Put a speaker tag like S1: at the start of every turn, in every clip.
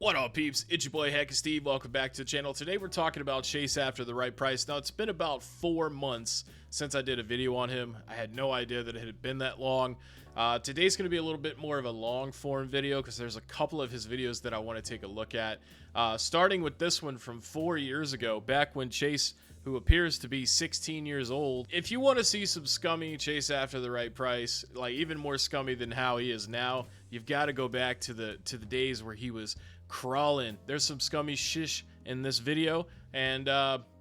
S1: What up, peeps? It's your boy Heckin. Welcome back to the channel. Today we're talking about Chase after the right price. Now, it's been about 4 months since I did a video on him. I had no idea that it had been that long. Today's going to be a little bit more of a long form video because there's a couple of his videos that I want to take a look at. Starting with this one from 4 years ago, back when Chase, who appears to be 16 years old. If you want to see some scummy Chase after the right price, like even more scummy than how he is now, you've got to go back to the days where he was crawling. There's some scummy shish in this video, and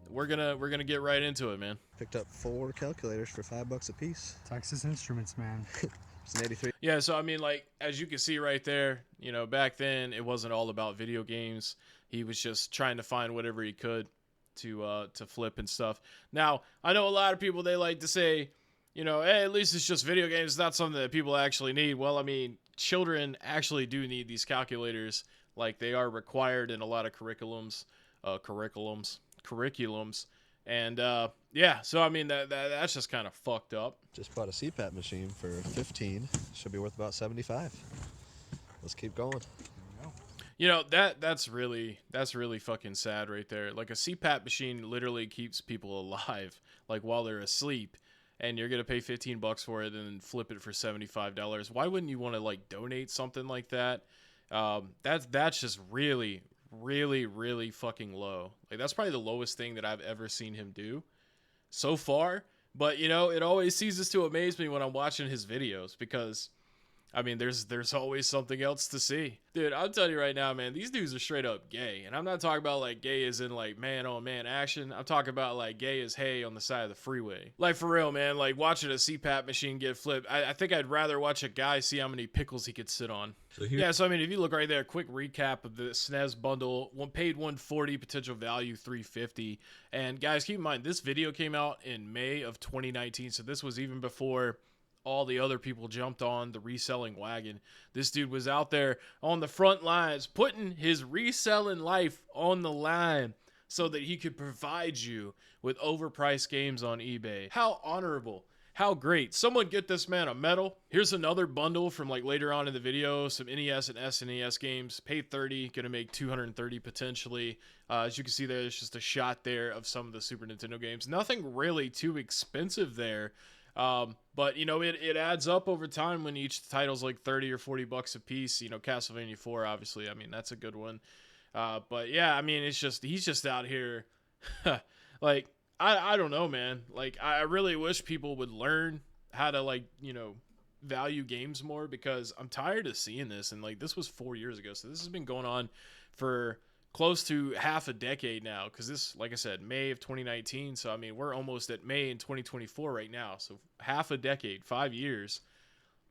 S1: we're gonna get right into it, man.
S2: Picked up 4 calculators for $5 a piece.
S3: Texas Instruments, man.
S2: It's an 83.
S1: Yeah, so I mean, like, as you can see right there, you know, back then it wasn't all about video games. He was just trying to find whatever he could to flip and stuff. Now, I know a lot of people, they like to say, you know, hey, at least it's just video games. It's not something that people actually need. Well, I mean, children actually do need these calculators. Like, they are required in a lot of curriculums, and yeah. So I mean, that's just kind of fucked up.
S2: Just bought a CPAP machine for 15. Should be worth about 75. Let's keep going.
S1: You know, that's really fucking sad right there. Like, a CPAP machine literally keeps people alive, like, while they're asleep, and you're gonna pay 15 bucks for it and then flip it for $75. Why wouldn't you want to, like, donate something like that? That's just really fucking low. Like, that's probably the lowest thing that I've ever seen him do so far. But, you know, it always ceases to amaze me when I'm watching his videos, because I mean, there's always something else to see. Dude, I'll tell you right now, man, these dudes are straight up gay. And I'm not talking about, like, gay as in, like, man on man action. I'm talking about, like, gay as hay on the side of the freeway. Like, for real, man, like, watching a CPAP machine get flipped. I think I'd rather watch a guy see how many pickles he could sit on. Yeah, so I mean, if you look right there, quick recap of the SNES bundle. Paid $140, potential value $350. And guys, keep in mind, this video came out in May of 2019. So this was even before all the other people jumped on the reselling wagon. This dude was out there on the front lines, putting his reselling life on the line so that he could provide you with overpriced games on eBay. How honorable. How great. Someone get this man a medal. Here's another bundle from, like, later on in the video. Some NES and SNES games. Paid $30. Gonna make $230 potentially. As you can see, there's just a shot there of some of the Super Nintendo games. Nothing really too expensive there. But, you know, it adds up over time when each title's like 30 or 40 bucks a piece. You know, Castlevania 4, obviously, I mean, that's a good one. But yeah, I mean, it's just, he's just out here. Like, I don't know, man. Like, I really wish people would learn how to, like, you know, value games more, because I'm tired of seeing this. And, like, this was 4 years ago, so this has been going on for close to half a decade now, because this, like I said, May of 2019. So I mean, we're almost at May in 2024 right now. So half a decade, 5 years,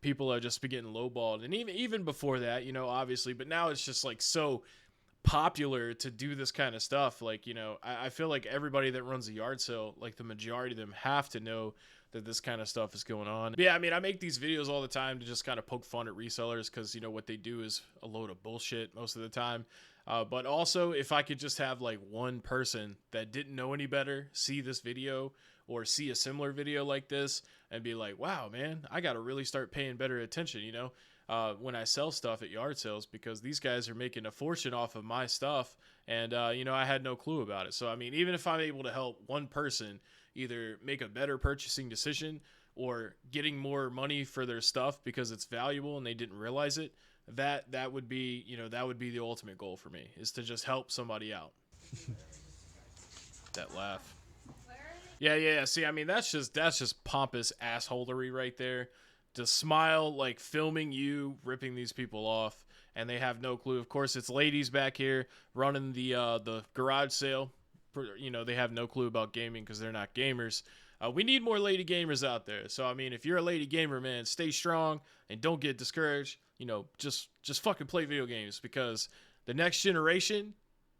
S1: people are just getting lowballed. And even before that, you know, obviously, but now it's just, like, so popular to do this kind of stuff. Like, you know, I feel like everybody that runs a yard sale, like, the majority of them have to know that this kind of stuff is going on. But yeah, I mean, I make these videos all the time to just kind of poke fun at resellers, because, you know, what they do is a load of bullshit most of the time. But also, if I could just have, like, one person that didn't know any better see this video or see a similar video like this and be like, wow, man, I got to really start paying better attention, you know, when I sell stuff at yard sales, because these guys are making a fortune off of my stuff. And, you know, I had no clue about it. So, I mean, even if I'm able to help one person either make a better purchasing decision or getting more money for their stuff because it's valuable and they didn't realize it, that would be, you know, that would be the ultimate goal for me, is to just help somebody out. That laugh. Yeah. See, I mean, that's just pompous assholery right there. To smile, like, filming you ripping these people off, and they have no clue. Of course, it's ladies back here running the garage sale. You know, they have no clue about gaming because they're not gamers. We need more lady gamers out there. So, I mean, if you're a lady gamer, man, stay strong and don't get discouraged. You know, just fucking play video games, because the next generation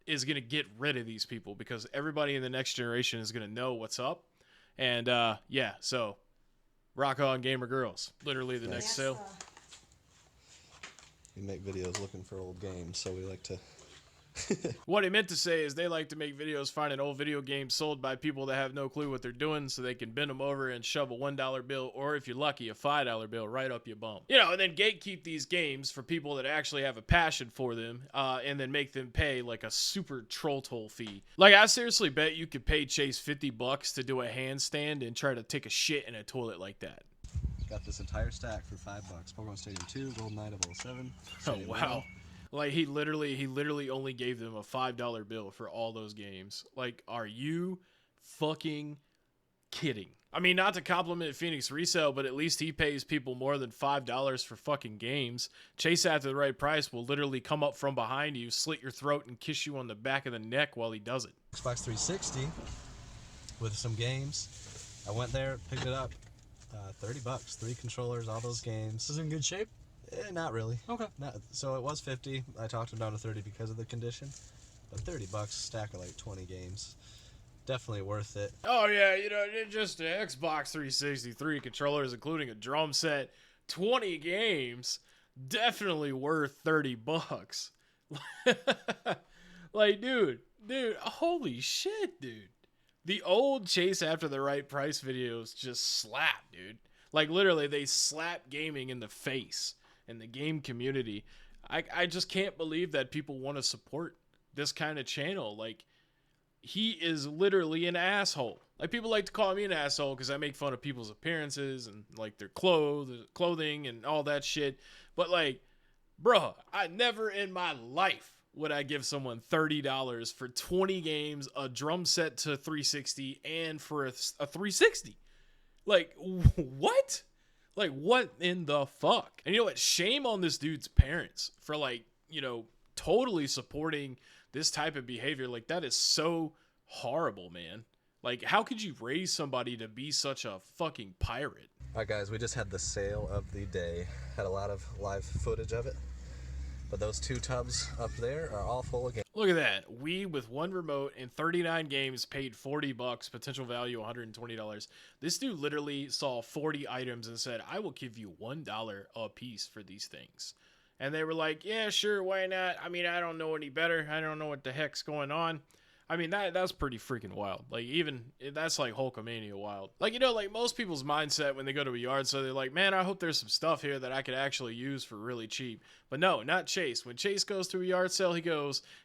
S1: is going to get rid of these people, because everybody in the next generation is going to know what's up. And, yeah, so rock on, gamer girls. Literally the next sale.
S2: We make videos looking for old games, so we like to
S1: What he meant to say is they like to make videos finding old video games sold by people that have no clue what they're doing, so they can bend them over and shove a $1 bill, or if you're lucky, a $5 bill right up your bum. You know, and then gatekeep these games for people that actually have a passion for them, and then make them pay like a super troll toll fee. Like, I seriously bet you could pay Chase $50 to do a handstand and try to take a shit in a toilet like that.
S2: Got this entire stack for $5. Pokemon Stadium 2, Golden Knight 007.
S1: Oh, wow. Like, he literally only gave them a $5 bill for all those games. Like, are you fucking kidding? I mean, not to compliment Phoenix Resale, but at least he pays people more than $5 for fucking games. Chase After the Right Price will literally come up from behind you, slit your throat, and kiss you on the back of the neck while he does it.
S2: Xbox 360 with some games. I went there, picked it up. $30, 3 controllers, all those games.
S3: Is it in good shape?
S2: Not really.
S3: Okay.
S2: So it was 50. I talked him down to 30 because of the condition. But $30, stack of like 20 games. Definitely worth it.
S1: Oh yeah, you know, just an Xbox 360, 3 controllers, including a drum set, 20 games, definitely worth $30. Like, dude, holy shit, dude. The old Chase After the Right Price videos just slap, dude. Like, literally, they slap gaming in the face and the game community. I just can't believe that people want to support this kind of channel. Like, he is literally an asshole. Like, people like to call me an asshole because I make fun of people's appearances and, like, their clothing and all that shit. But, like, bruh, I never in my life would I give someone $30 for 20 games, a drum set to 360, and for a 360? Like, what? Like, what in the fuck? And you know what? Shame on this dude's parents for, like, you know, totally supporting this type of behavior. Like, that is so horrible, man. Like, how could you raise somebody to be such a fucking pirate?
S2: All right, guys, we just had the sale of the day. Had a lot of live footage of it. But those 2 tubs up there are all full of games.
S1: Look at that. We, with 1 remote and 39 games, paid $40, potential value $120. This dude literally saw 40 items and said, I will give you $1 a piece for these things. And they were like, yeah, sure, why not? I mean, I don't know any better. I don't know what the heck's going on. I mean, that's pretty freaking wild. Like, even, that's like Hulkamania wild. Like, you know, like most people's mindset when they go to a yard sale, they're like, man, I hope there's some stuff here that I could actually use for really cheap. But no, not Chase. When Chase goes to a yard sale,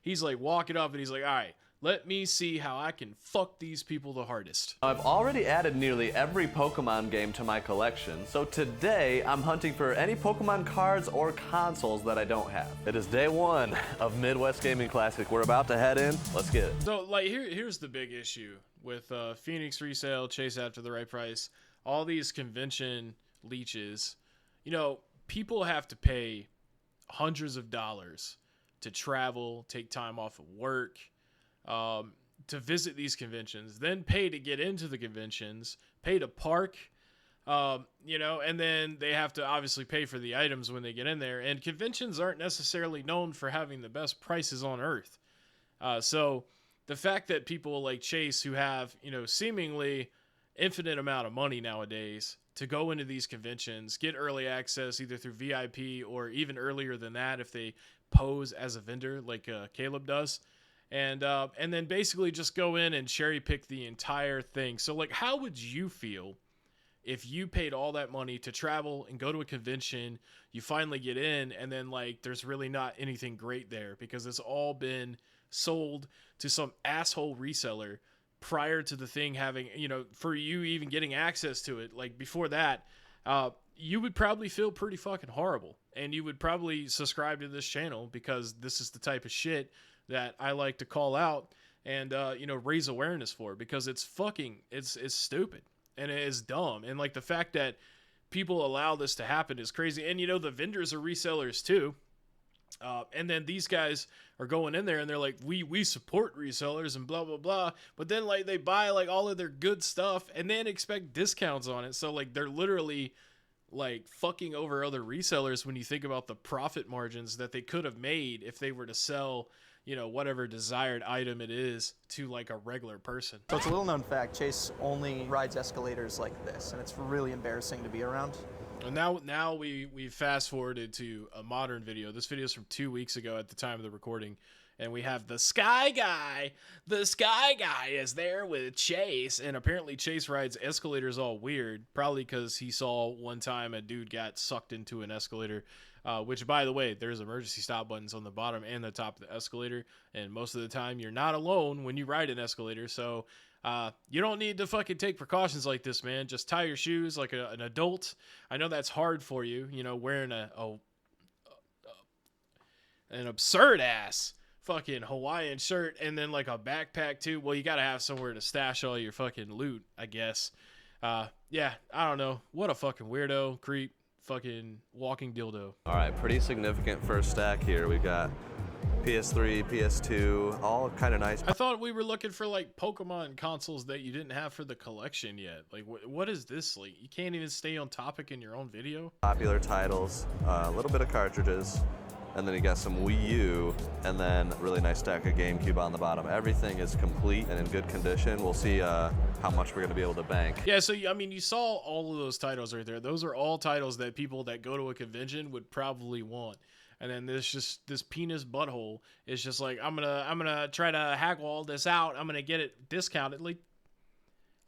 S1: he's like walking up and he's like, all right, let me see how I can fuck these people the hardest.
S4: I've already added nearly every Pokemon game to my collection, so today I'm hunting for any Pokemon cards or consoles that I don't have. It is day 1 of Midwest Gaming Classic. We're about to head in. Let's get it.
S1: So, like, here's the big issue with Phoenix Resale, Chase After the Right Price, all these convention leeches. You know, people have to pay hundreds of dollars to travel, take time off of work, to visit these conventions, then pay to get into the conventions, pay to park, you know, and then they have to obviously pay for the items when they get in there. And conventions aren't necessarily known for having the best prices on earth. So the fact that people like Chase, who have, you know, seemingly infinite amount of money nowadays to go into these conventions, get early access either through VIP or even earlier than that if they pose as a vendor like Caleb does, and then basically just go in and cherry pick the entire thing. So, like, how would you feel if you paid all that money to travel and go to a convention, you finally get in, and then, like, there's really not anything great there because it's all been sold to some asshole reseller prior to the thing having, you know, for you even getting access to it. Like, before that, you would probably feel pretty fucking horrible, and you would probably subscribe to this channel because this is the type of shit that I like to call out and, you know, raise awareness for, because it's stupid and it is dumb. And, like, the fact that people allow this to happen is crazy. And, you know, the vendors are resellers too. And then these guys are going in there and they're like, we support resellers and blah, blah, blah. But then, like, they buy, like, all of their good stuff and then expect discounts on it. So, like, they're literally, like, fucking over other resellers when you think about the profit margins that they could have made if they were to sell, you know, whatever desired item it is to, like, a regular person.
S3: So it's a little known fact, Chase only rides escalators like this, and it's really embarrassing to be around.
S1: And now we fast forwarded to a modern video. This video is from 2 weeks ago at the time of the recording, and we have the Sky Guy. The Sky Guy is there with Chase, and apparently Chase rides escalators all weird, probably because he saw one time a dude got sucked into an escalator. Which, by the way, there's emergency stop buttons on the bottom and the top of the escalator, and most of the time you're not alone when you ride an escalator, so you don't need to fucking take precautions like this, man. Just tie your shoes like an adult. I know that's hard for you, you know, wearing an absurd ass fucking Hawaiian shirt and then like a backpack too. Well, you gotta have somewhere to stash all your fucking loot, I guess. Yeah, I don't know. What a fucking weirdo, creep, fucking walking dildo.
S4: All right, pretty significant first stack here. We've got PS3, PS2, all kind of nice.
S1: I thought we were looking for like Pokemon consoles that you didn't have for the collection yet. Like, what is this? Like, you can't even stay on topic in your own video.
S4: Popular titles, a little bit of cartridges, and then you got some Wii U, and then a really nice stack of GameCube on the bottom. Everything is complete and in good condition. We'll see how much we're going to be able to bank.
S1: Yeah, so I mean, you saw all of those titles right there. Those are all titles that people that go to a convention would probably want. And then there's just this penis butthole is just like, I'm gonna try to haggle all this out. I'm gonna get it discounted.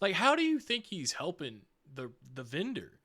S1: Like how do you think he's helping the vendor?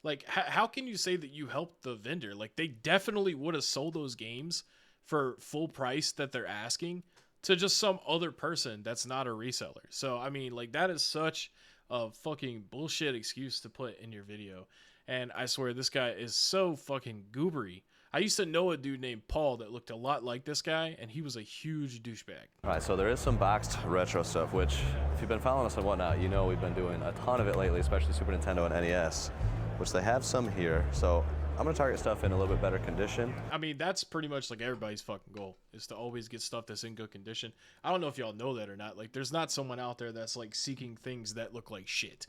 S1: Like how can you say that you helped the vendor? Like they definitely would have sold those games for full price that they're asking to just some other person that's not a reseller. So I mean, like that is such a fucking bullshit excuse to put in your video. And I swear this guy is so fucking goobery. I used to know a dude named Paul that looked a lot like this guy, and he was a huge douchebag.
S4: All right, so there is some boxed retro stuff, which if you've been following us and whatnot, you know we've been doing a ton of it lately, especially Super Nintendo and NES, which they have some here. So I'm going to target stuff in a little bit better condition.
S1: I mean, that's pretty much like everybody's fucking goal, is to always get stuff that's in good condition. I don't know if y'all know that or not. Like, there's not someone out there that's, like, seeking things that look like shit.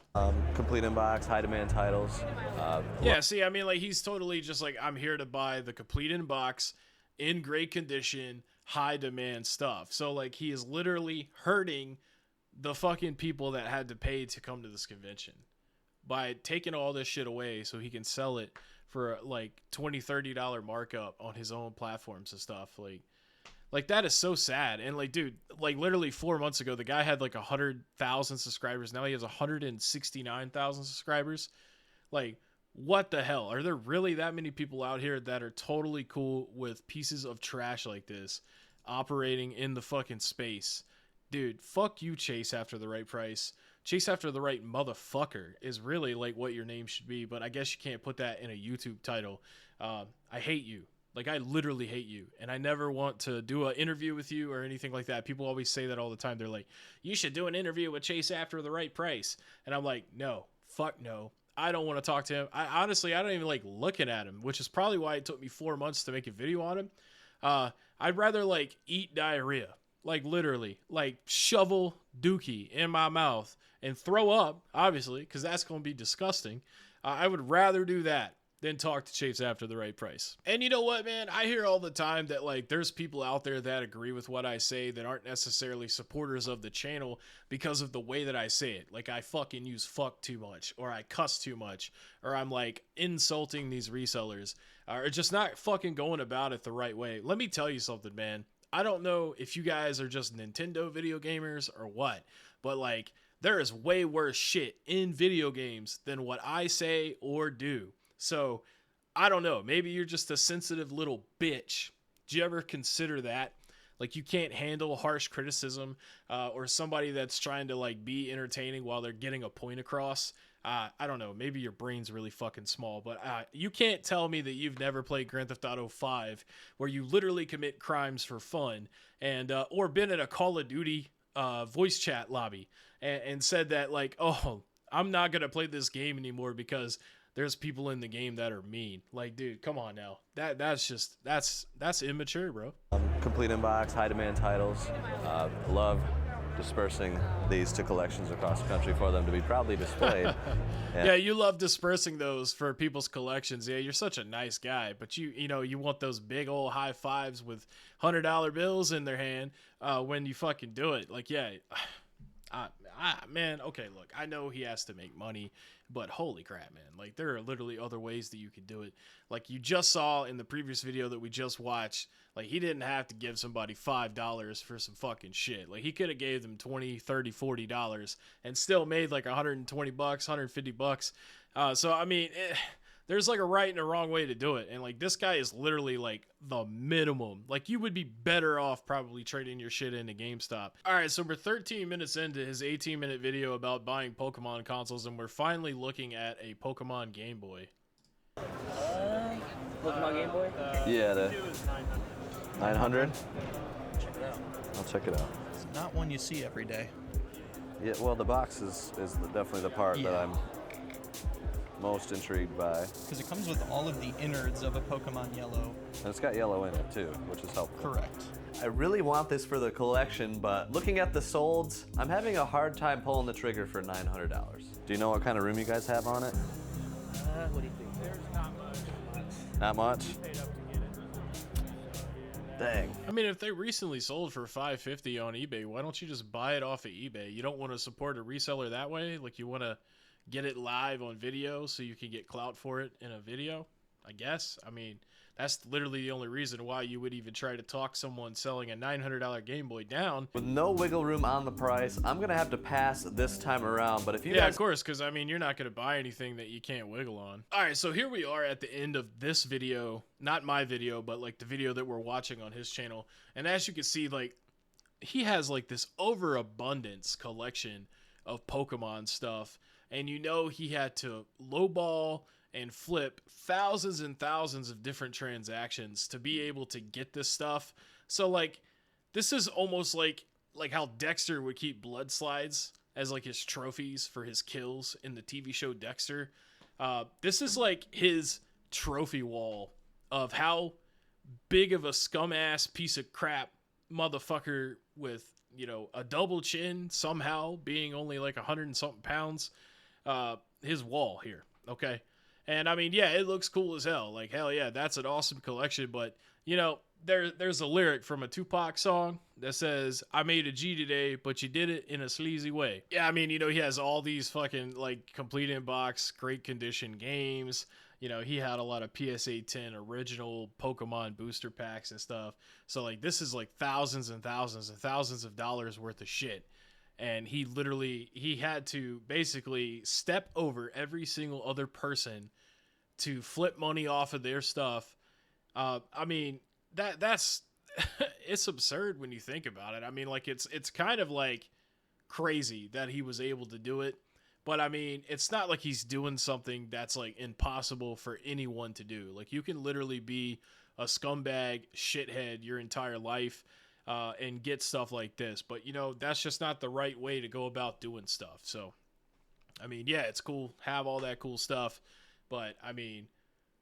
S4: Complete in-box, high-demand titles.
S1: Yeah, see, I mean, like, he's totally just like, I'm here to buy the complete in-box, in great condition, high-demand stuff. So, like, he is literally hurting the fucking people that had to pay to come to this convention by taking all this shit away so he can sell it for like $20-$30 markup on his own platforms and stuff. Like that is so sad. And like, dude, like literally 4 months ago, the guy had like 100,000 subscribers. Now he has 169,000 subscribers. Like, what the hell? Are there really that many people out here that are totally cool with pieces of trash like this operating in the fucking space? Dude, fuck you, Chase After the Right Price. Chase After the Right Motherfucker is really like what your name should be, but I guess you can't put that in a YouTube title. I hate you. Like, I literally hate you, and I never want to do an interview with you or anything like that. People always say that all the time. They're like, you should do an interview with Chase After the Right Price. And I'm like, no, fuck no. I don't want to talk to him. I don't even like looking at him, which is probably why it took me 4 months to make a video on him. I'd rather like eat diarrhea. Like literally, like shovel dookie in my mouth and throw up, obviously, because that's going to be disgusting. I would rather do that than talk to Chase After the Right Price. And you know what, man? I hear all the time that like there's people out there that agree with what I say that aren't necessarily supporters of the channel because of the way that I say it. Like I fucking use fuck too much, or I cuss too much, or I'm like insulting these resellers, or just not fucking going about it the right way. Let me tell you something, man. I don't know if you guys are just Nintendo video gamers or what, but like there is way worse shit in video games than what I say or do. So I don't know. Maybe you're just a sensitive little bitch. Do you ever consider that? Like you can't handle harsh criticism or somebody that's trying to like be entertaining while they're getting a point across. I don't know. Maybe your brain's really fucking small, but you can't tell me that you've never played Grand Theft Auto 5 where you literally commit crimes for fun and or been in a Call of Duty voice chat lobby and said that like, oh, I'm not going to play this game anymore because there's people in the game that are mean. Like, dude, come on now. That's immature, bro.
S4: Complete inbox, high demand titles. Love dispersing these to collections across the country for them to be proudly displayed.
S1: Yeah, you love dispersing those for people's collections. Yeah, you're such a nice guy, but you know, you want those big old high fives with $100 bills in their hand when you fucking do it. Like, yeah, man, okay, look, I know he has to make money, But holy crap, man. Like, there are literally other ways that you could do it. Like, you just saw in the previous video that we just watched, like, he didn't have to give somebody $5 for some fucking shit. Like, he could have gave them $20, $30, $40 and still made like $120, $150. So, I mean, there's like a right and a wrong way to do it. And like, this guy is literally like the minimum. Like, you would be better off probably trading your shit into GameStop. All right, so we're 13 minutes into his 18-minute video about buying Pokemon consoles, and we're finally looking at a Pokemon Game Boy.
S3: Pokemon Game Boy?
S4: Yeah, the 900.
S3: Check it out.
S4: I'll check it out.
S5: It's not one you see every day.
S4: Yeah, well, the box is definitely the part that
S5: Yeah.
S4: I'm most intrigued by.
S5: Because it comes with all of the innards of a Pokemon Yellow.
S4: And it's got yellow in it too, which is helpful.
S5: Correct.
S4: I really want this for the collection, but looking at the solds, I'm having a hard time pulling the trigger for $900. Do you know what kind of room you guys have on it?
S3: What do you think? There's not much.
S4: Not much? Dang.
S1: I mean, if they recently sold for $550 on eBay, why don't you just buy it off of eBay? You don't want to support a reseller that way? Like, you want to get it live on video so you can get clout for it in a video, I guess? I mean, that's literally the only reason why you would even try to talk someone selling a $900 Game Boy down.
S4: With no wiggle room on the price, I'm going to have to pass this time around, but if you
S1: Yeah,
S4: guys...
S1: of course, because, I mean, you're not going to buy anything that you can't wiggle on. All right, so here we are at the end of this video. Not my video, but, like, the video that we're watching on his channel. And as you can see, like, he has, like, this overabundance collection of Pokemon stuff. And you know he had to lowball and flip thousands and thousands of different transactions to be able to get this stuff. So, like, this is almost like how Dexter would keep blood slides as like his trophies for his kills in the TV show Dexter. This is like his trophy wall of how big of a scum ass piece of crap motherfucker with, you know, a double chin somehow being only like 100 and something pounds. His wall here. Okay. And I mean, yeah, it looks cool as hell. Like, hell yeah, that's an awesome collection. But, you know, there's a lyric from a Tupac song that says, I made a G today, but you did it in a sleazy way. Yeah, I mean, you know, he has all these fucking, like, complete in-box, great condition games. You know, he had a lot of PSA 10 original Pokemon booster packs and stuff. So, like, this is, like, thousands and thousands and thousands of dollars worth of shit. And he had to basically step over every single other person to flip money off of their stuff. I mean, that's it's absurd when you think about it. I mean, like, it's kind of like crazy that he was able to do it. But I mean, it's not like he's doing something that's like impossible for anyone to do. Like, you can literally be a scumbag shithead your entire life and get stuff like this. But, you know, that's just not the right way to go about doing stuff. So, I mean, yeah, it's cool. Have all that cool stuff. But, I mean,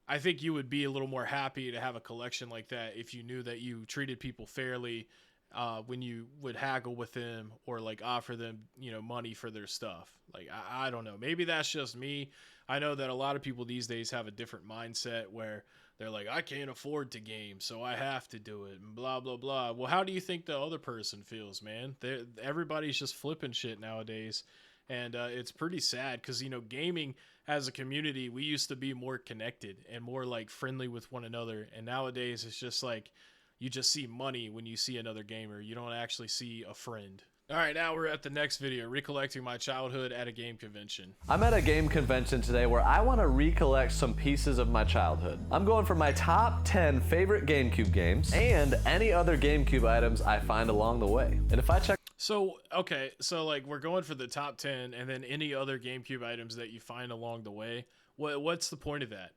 S1: I think you would be a little more happy to have a collection like that if you knew that you treated people fairly when you would haggle with them or, like, offer them, you know, money for their stuff. Like, I don't know. Maybe that's just me. I know that a lot of people these days have a different mindset where they're like, I can't afford to game, so I have to do it, and blah, blah, blah. Well, how do you think the other person feels, man? Everybody's just flipping shit nowadays, and it's pretty sad because, you know, gaming as a community, we used to be more connected and more, like, friendly with one another, and nowadays it's just like you just see money when you see another gamer. You don't actually see a friend. All right, now we're at the next video, recollecting my childhood at a game convention.
S4: I'm at a game convention today where I want to recollect some pieces of my childhood. I'm going for my top 10 favorite GameCube games and any other GameCube items I find along the way. And if I check...
S1: So, okay, so like we're going for the top 10 and then any other GameCube items that you find along the way. What's the point of that?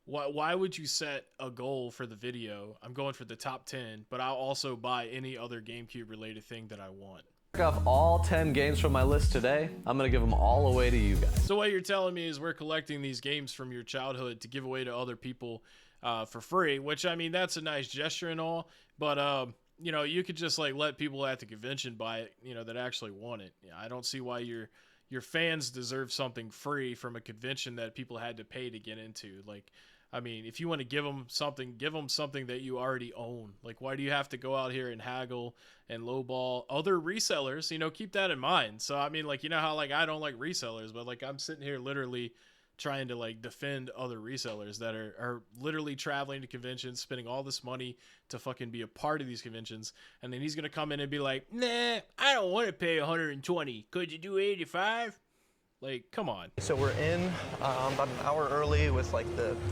S1: Why would you set a goal for the video? I'm going for the top 10, but I'll also buy any other GameCube related thing that I want.
S4: Off all 10 games from my list today, I'm gonna give them all away to you guys.
S1: So what you're telling me is we're collecting these games from your childhood to give away to other people for free, which, I mean, that's a nice gesture and all, but you know, you could just like let people at the convention buy it, you know, that actually want it. I don't see why your fans deserve something free from a convention that people had to pay to get into. Like, I mean, if you want to give them something that you already own. Like, why do you have to go out here and haggle and lowball other resellers? You know, keep that in mind. So, I mean, like, you know how, like, I don't like resellers, but, like, I'm sitting here literally trying to, like, defend other resellers that are literally traveling to conventions, spending all this money to fucking be a part of these conventions. And then he's going to come in and be like, nah, I don't want to pay 120. Could you do 85? Like, come on.
S5: So we're in about an hour early with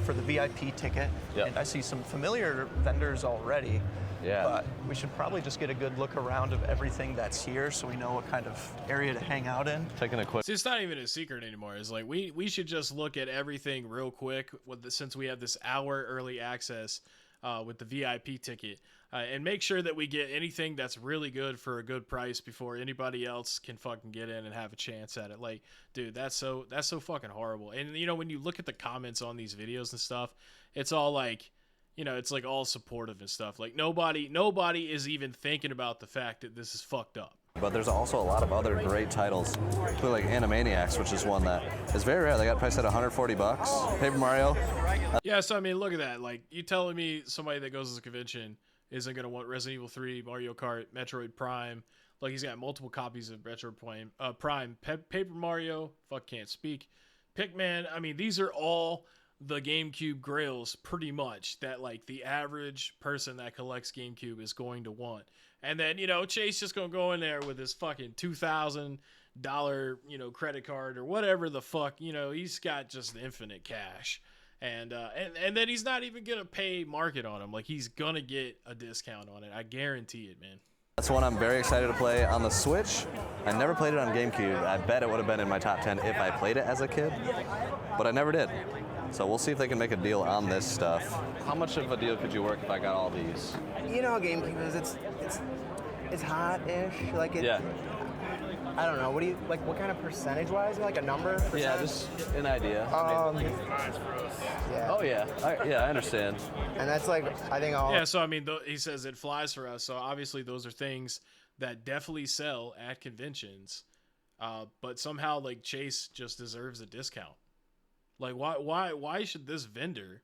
S5: for the VIP ticket.
S4: Yep.
S5: And I see some familiar vendors already.
S4: Yeah.
S5: But we should probably just get a good look around of everything that's here so we know what kind of area to hang out in.
S4: Taking a quick.
S1: See, it's not even a secret anymore. It's like we should just look at everything real quick since we have this hour early access with the VIP ticket. And make sure that we get anything that's really good for a good price before anybody else can fucking get in and have a chance at it. Like, dude, that's so fucking horrible. And, you know, when you look at the comments on these videos and stuff, it's all like, you know, it's like all supportive and stuff. Like, nobody is even thinking about the fact that this is fucked up.
S4: But there's also a lot of other great titles, like Animaniacs, which is one that is very rare. They got priced at $140. Paper Mario.
S1: Yeah, so I mean, look at that. Like, you telling me somebody that goes to the convention isn't going to want Resident Evil 3, Mario Kart, Metroid Prime. Like, he's got multiple copies of Metroid Prime, Paper Mario, can't speak, Pikmin. I mean, these are all the GameCube grails, pretty much, that, like, the average person that collects GameCube is going to want. And then, you know, Chase just going to go in there with his fucking $2,000, you know, credit card or whatever the fuck. You know, he's got just infinite cash. And then he's not even going to pay market on him. Like, he's going to get a discount on it. I guarantee it, man.
S4: That's one I'm very excited to play on the Switch. I never played it on GameCube. I bet it would have been in my top 10 if I played it as a kid, but I never did. So we'll see if they can make a deal on this stuff. How much of a deal could you work if I got all these?
S3: You know how GameCube is. It's hot-ish. Like it.
S4: Yeah.
S3: I don't know. What do you like? What kind of percentage-wise? Like a number?
S4: Yeah, just an idea.
S3: Yeah.
S4: Oh yeah, I understand.
S3: And that's like I think all.
S1: Yeah, so I mean, he says it flies for us. So obviously, those are things that definitely sell at conventions. But somehow, like, Chase just deserves a discount. Like, why should this vendor,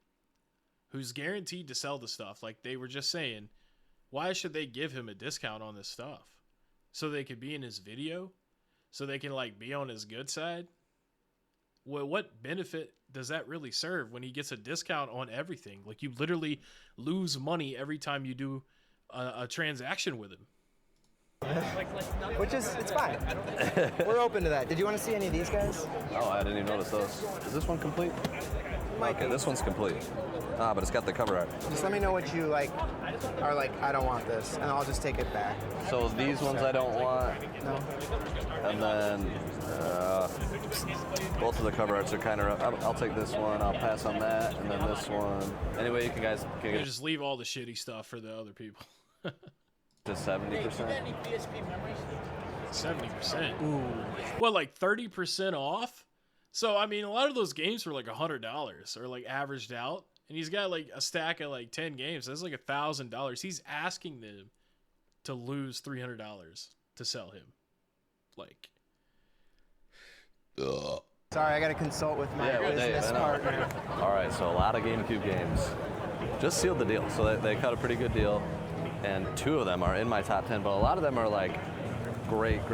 S1: who's guaranteed to sell the stuff, like they were just saying, why should they give him a discount on this stuff? So they could be in his video? So they can, like, be on his good side? Well, what benefit does that really serve when he gets a discount on everything? Like, you literally lose money every time you do a transaction with him.
S3: Which is, it's fine. We're open to that. Did you want to see any of these guys?
S4: Oh, I didn't even notice those. Is this one complete?
S3: Might
S4: Okay,
S3: be.
S4: this one's complete. Ah, but it's got the cover art.
S3: Just let me know what you like. Are like, I don't want this, and I'll just take it back.
S4: So these ones I don't want,
S3: No.
S4: and then both of the cover arts are kind of rough. I'll take this one. I'll pass on that, and then this one. Anyway, you guys can
S1: You
S4: get
S1: just leave all the shitty stuff for the other people.
S4: to 70%.
S1: 70%. Ooh. What, like 30% off? So, I mean, a lot of those games were like $100 or like averaged out. And he's got like a stack of like 10 games. That's like $1,000. He's asking them to lose $300 to sell him. Like, ugh.
S3: Sorry, I got to consult with my business partner.
S4: All right, so a lot of GameCube games. Just sealed the deal. So they cut a pretty good deal. And 2 of them are in my top 10, but a lot of them are like great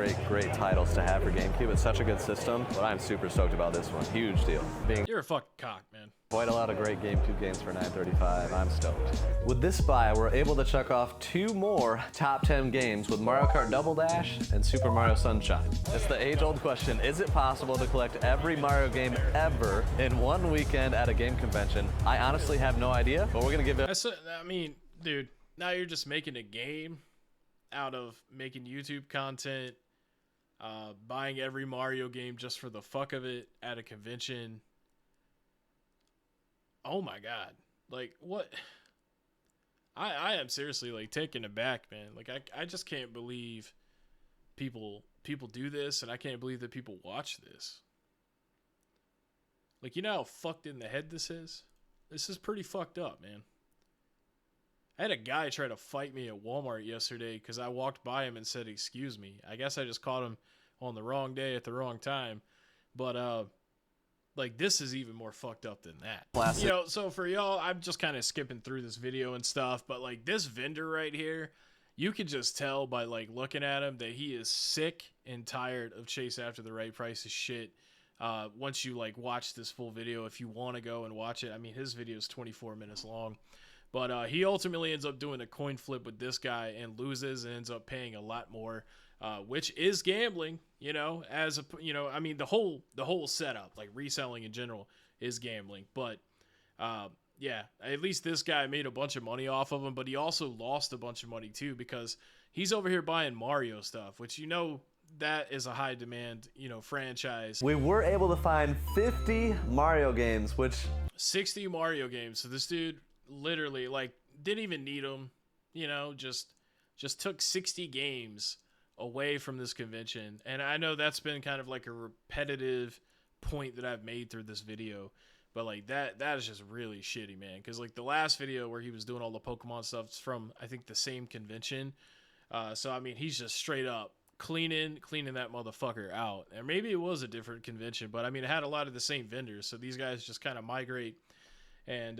S4: titles to have for GameCube. It's such a good system, but I'm super stoked about this one. Huge deal. Being
S1: You're a fucking cock, man.
S4: quite a lot of great GameCube games for $9.35. I'm stoked. With this buy, we're able to check off 2 more top 10 games with Mario Kart Double Dash and Super Mario Sunshine. It's the age-old question, is it possible to collect every Mario game ever in one weekend at a game convention? I honestly have no idea, but we're gonna give it.
S1: I mean, dude, now you're just making a game out of making YouTube content, buying every Mario game just for the fuck of it at a convention. Oh my god. Like, what? I am seriously, like, taken aback, man. Like, I just can't believe people do this, and I can't believe that people watch this. Like, you know how fucked in the head this is? This is pretty fucked up, man. I had a guy try to fight me at Walmart yesterday because I walked by him and said, "Excuse me." I guess I just caught him on the wrong day at the wrong time. But Like, this is even more fucked up than that.
S4: Classic.
S1: You know, so for y'all, I'm just kind of skipping through this video and stuff, but like this vendor right here, you could just tell by like looking at him that he is sick and tired of chase after the right price of shit. Once you like watch this full video, if you want to go and watch it, I mean, his video is 24 minutes long, but he ultimately ends up doing a coin flip with this guy and loses and ends up paying a lot more, which is gambling, you know, as a, you know, I mean, the whole setup, like reselling in general, is gambling, but yeah, at least this guy made a bunch of money off of him, but he also lost a bunch of money too, because he's over here buying Mario stuff, which, you know, that is a high demand, you know, franchise.
S4: We were able to find 50 Mario games, which
S1: 60 Mario games. So this dude literally like didn't even need them, you know, just took 60 games away from this convention. And I know that's been kind of like a repetitive point that I've made through this video, but like that is just really shitty, man. Because like the last video where he was doing all the Pokemon stuff is from, I think, the same convention. So I mean, he's just straight up cleaning that motherfucker out. And maybe it was a different convention, but I mean, it had a lot of the same vendors, so these guys just kind of migrate and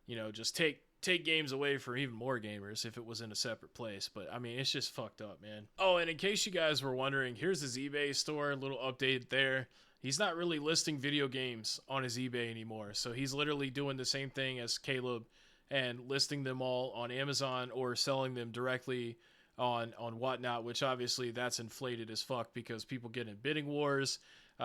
S1: you know, just take games away from even more gamers if it was in a separate place. But I mean, it's just fucked up, man. Oh, and in case you guys were wondering, here's his eBay store, a little update there. He's not really listing video games on his eBay anymore, so he's literally doing the same thing as Caleb and listing them all on Amazon or selling them directly on Whatnot, which obviously that's inflated as fuck because people get in bidding wars.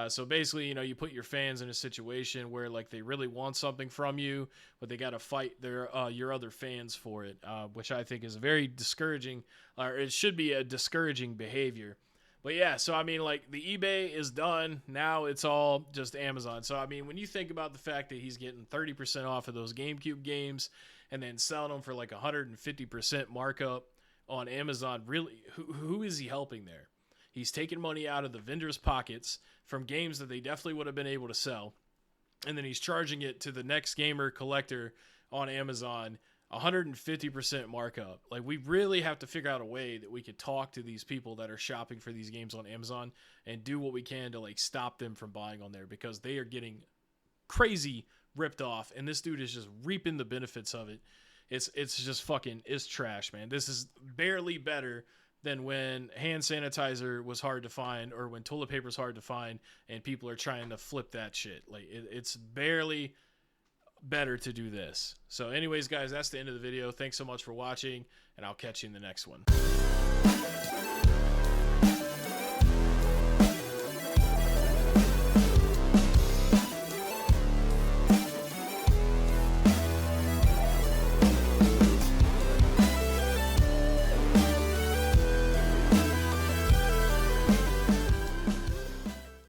S1: So basically, you know, you put your fans in a situation where like they really want something from you, but they got to fight your other fans for it, which I think is very discouraging, or it should be a discouraging behavior. But yeah, so I mean, like the eBay is done. Now it's all just Amazon. So I mean, when you think about the fact that he's getting 30% off of those GameCube games and then selling them for like 150% markup on Amazon, really, who is he helping there? He's taking money out of the vendors' pockets from games that they definitely would have been able to sell, and then he's charging it to the next gamer collector on Amazon 150% markup. Like, we really have to figure out a way that we could talk to these people that are shopping for these games on Amazon and do what we can to like stop them from buying on there, because they are getting crazy ripped off, and this dude is just reaping the benefits of it. It's just fucking, it's trash, man. This is barely better than when hand sanitizer was hard to find, or when toilet paper is hard to find and people are trying to flip that shit. Like, it's barely better to do this. So anyways, guys, that's the end of the video. Thanks so much for watching, and I'll catch you in the next one.